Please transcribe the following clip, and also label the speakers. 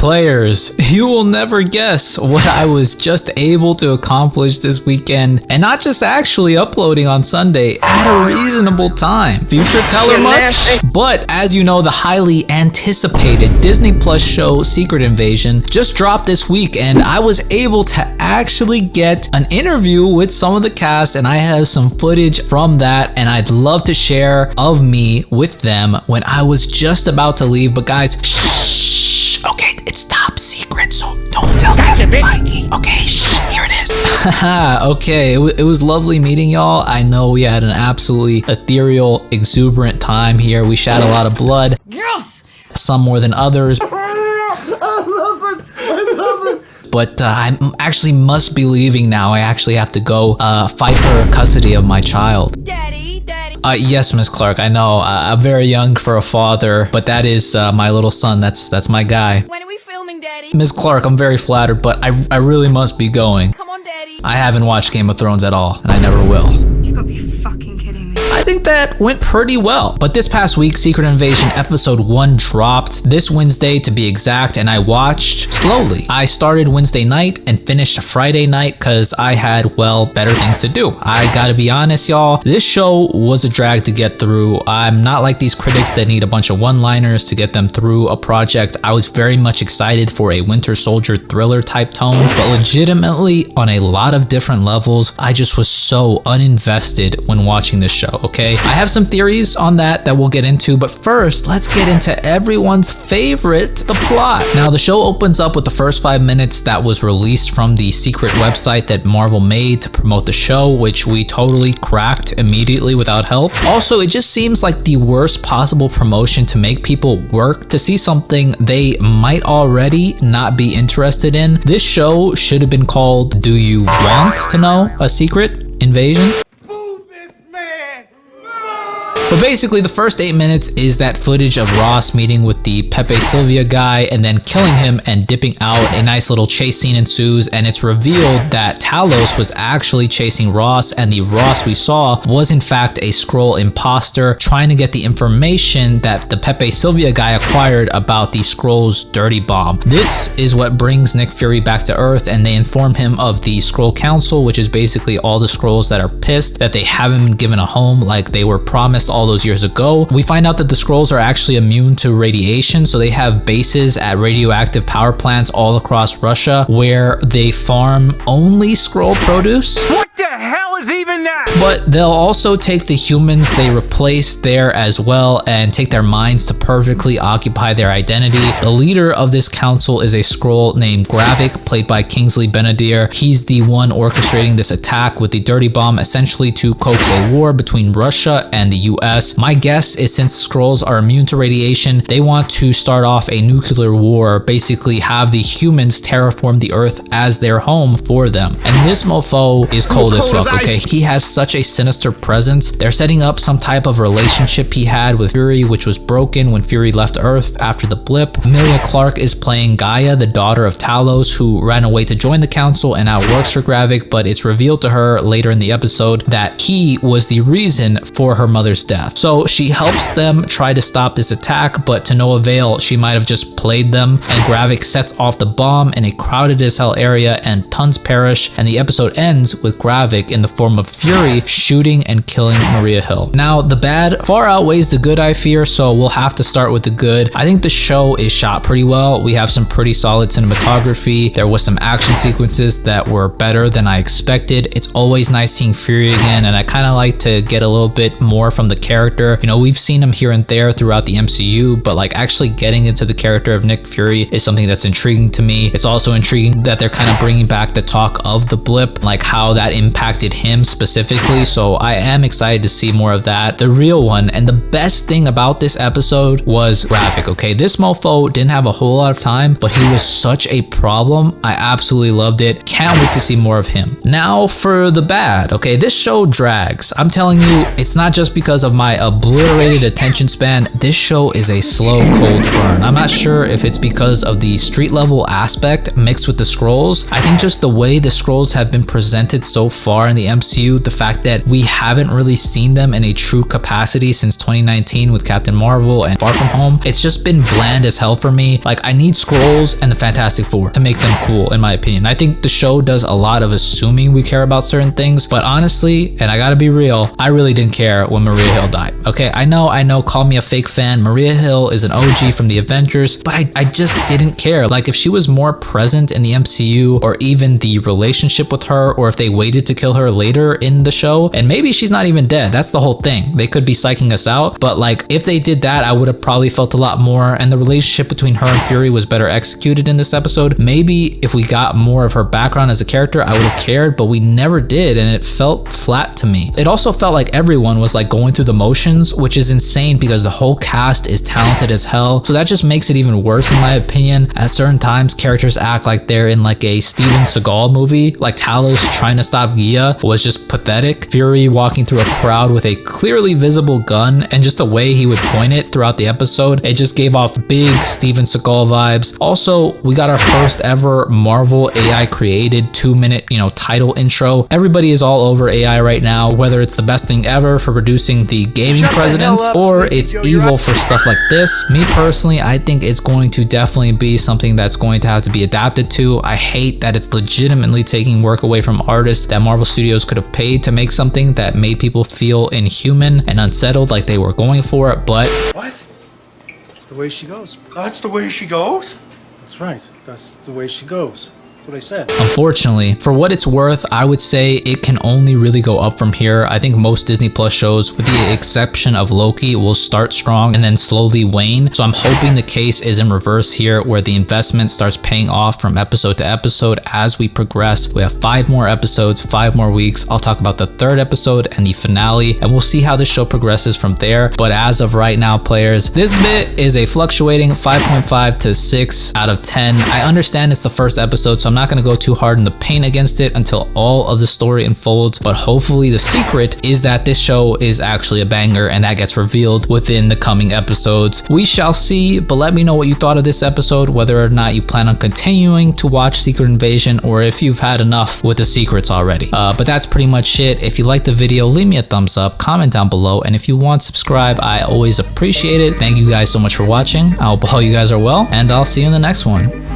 Speaker 1: Players, you will never guess what I was just able to accomplish this weekend, and not just actually uploading on Sunday at a reasonable time. Future teller much? But as you know, the highly anticipated Disney Plus show Secret Invasion just dropped this week, and I was able to actually get an interview with some of the cast, and I have some footage from that, and I'd love to share of me with them when I was just about to leave. But guys, shh, okay, it's top secret, so don't tell Kevin Feige. Okay, shh, here it is. Okay, it was lovely meeting y'all. I know we had an absolutely ethereal, exuberant time here. We shed a lot of blood.
Speaker 2: Yes!
Speaker 1: Some more than others.
Speaker 3: I love it.
Speaker 1: But I actually must be leaving now. I actually have to go fight for custody of my child.
Speaker 2: Daddy.
Speaker 1: Yes, Miss Clark, I know. I'm very young for a father, but that is my little son. That's my guy.
Speaker 2: When are we filming, Daddy?
Speaker 1: Miss Clark, I'm very flattered, but I really must be going.
Speaker 2: Come on, Daddy.
Speaker 1: I haven't watched Game of Thrones at all, and I never will.
Speaker 2: You gotta be fucking kidding me.
Speaker 1: I think that went pretty well. But this past week, Secret Invasion episode 1 dropped this Wednesday to be exact, and I watched slowly. I started Wednesday night and finished Friday night because I had, well, better things to do. I gotta be honest, y'all, this show was a drag to get through. I'm not like these critics that need a bunch of one-liners to get them through a project. I was very much excited for a Winter Soldier thriller type tone, but legitimately on a lot of different levels, I just was so uninvested when watching this show. Okay, I have some theories on that we'll get into, but first, let's get into everyone's favorite, the plot. Now, the show opens up with the first 5 minutes that was released from the secret website that Marvel made to promote the show, which we totally cracked immediately without help. Also, it just seems like the worst possible promotion to make people work to see something they might already not be interested in. This show should have been called Do You Want to Know a Secret Invasion? But basically, the first 8 minutes is that footage of Ross meeting with the Pepe Sylvia guy and then killing him and dipping out. A nice little chase scene ensues, and it's revealed that Talos was actually chasing Ross, and the Ross we saw was in fact a Skrull imposter trying to get the information that the Pepe Sylvia guy acquired about the Skrull's dirty bomb. This is what brings Nick Fury back to Earth, and they inform him of the Skrull Council, which is basically all the Skrulls that are pissed that they haven't been given a home like they were promised all those years ago. We find out that the Skrulls are actually immune to radiation, so they have bases at radioactive power plants all across Russia where they farm only Skrull produce.
Speaker 3: What the hell is even that?
Speaker 1: But they'll also take the humans they replaced there as well and take their minds to perfectly occupy their identity. The leader of this council is a Skrull named Gravik, played by Kingsley Benadir. He's the one orchestrating this attack with the dirty bomb, essentially to coax a war between Russia and the US. My guess is since Skrulls are immune to radiation, they want to start off a nuclear war, basically have the humans terraform the Earth as their home for them. And this mofo is cold as fuck, okay? He has such a sinister presence. They're setting up some type of relationship he had with Fury, which was broken when Fury left Earth after the blip. Emilia Clarke is playing Gaia, the daughter of Talos, who ran away to join the council and now works for Gravik, but it's revealed to her later in the episode that he was the reason for her mother's death. So she helps them try to stop this attack, but to no avail. She might have just played them, and Gravik sets off the bomb in a crowded as hell area and tons perish, and the episode ends with Gravik in the form of Fury shooting and killing Maria Hill. Now, the bad far outweighs the good, I fear, so we'll have to start with the good. I think the show is shot pretty well. We have some pretty solid cinematography. There was some action sequences that were better than I expected. It's always nice seeing Fury again, and I kind of like to get a little bit more from the character. You know, we've seen him here and there throughout the MCU, but like actually getting into the character of Nick Fury is something that's intriguing to me. It's also intriguing that they're kind of bringing back the talk of the blip, like how that impacted him specifically. So I am excited to see more of that. The real one and the best thing about this episode was Gravik, okay? This mofo didn't have a whole lot of time, but he was such a problem. I absolutely loved it. Can't wait to see more of him. Now for the bad, okay? This show drags. I'm telling you, it's not just because of my obliterated attention span. This show is a slow, cold burn. I'm not sure if it's because of the street level aspect mixed with the Skrulls. I think just the way the Skrulls have been presented so far in the MCU, the fact that we haven't really seen them in a true capacity since 2019 with Captain Marvel and Far From Home. It's just been bland as hell for me. Like, I need Skrulls and the Fantastic Four to make them cool, in my opinion. I think the show does a lot of assuming we care about certain things, but honestly, and I gotta be real, I really didn't care when Maria Hill died. Okay, I know, call me a fake fan. Maria Hill is an OG from the Avengers, but I just didn't care. Like, if she was more present in the MCU, or even the relationship with her, or if they waited to kill her later in the show, and maybe she's not even dead. That's the whole thing. They could be psyching us out, but like, if they did that, I would have probably felt a lot more, and the relationship between her and Fury was better executed in this episode. Maybe if we got more of her background as a character, I would have cared, but we never did, and it felt flat to me. It also felt like everyone was like going through the motions, which is insane because the whole cast is talented as hell, so that just makes it even worse in my opinion. At certain times, characters act like they're in like a Steven Seagal movie, like Talos trying to stop Gia was just pathetic. Fury walking through a crowd with a clearly visible gun, and just the way he would point it throughout the episode, it just gave off big Steven Seagal vibes. Also, we got our first ever Marvel AI created 2-minute, title intro. Everybody is all over AI right now, whether it's the best thing ever for producing the gaming presidents, or it's evil for stuff like this. Me personally, I think it's going to definitely be something that's going to have to be adapted to. I hate that it's legitimately taking work away from artists that Marvel Studios could have paid to make something that made people feel inhuman and unsettled like they were going for it, but...
Speaker 4: What? That's the way she goes. That's the way she goes? That's right. That's the way she goes. That's what I said.
Speaker 1: Unfortunately, for what it's worth, I would say it can only really go up from here. I think most Disney Plus shows, with the exception of Loki, will start strong and then slowly wane. So I'm hoping the case is in reverse here, where the investment starts paying off from episode to episode as we progress. We have 5 more episodes, 5 more weeks. I'll talk about the 3rd episode and the finale, and we'll see how the show progresses from there. But as of right now, players, this bit is a fluctuating 5.5 to 6 out of 10. I understand it's the first episode, so I'm not going to go too hard in the paint against it until all of the story unfolds, but hopefully the secret is that this show is actually a banger, and that gets revealed within the coming episodes. We shall see, but let me know what you thought of this episode, whether or not you plan on continuing to watch Secret Invasion, or if you've had enough with the secrets already. But that's pretty much it. If you liked the video, leave me a thumbs up, comment down below, and if you want, subscribe. I always appreciate it. Thank you guys so much for watching. I hope all you guys are well, and I'll see you in the next one.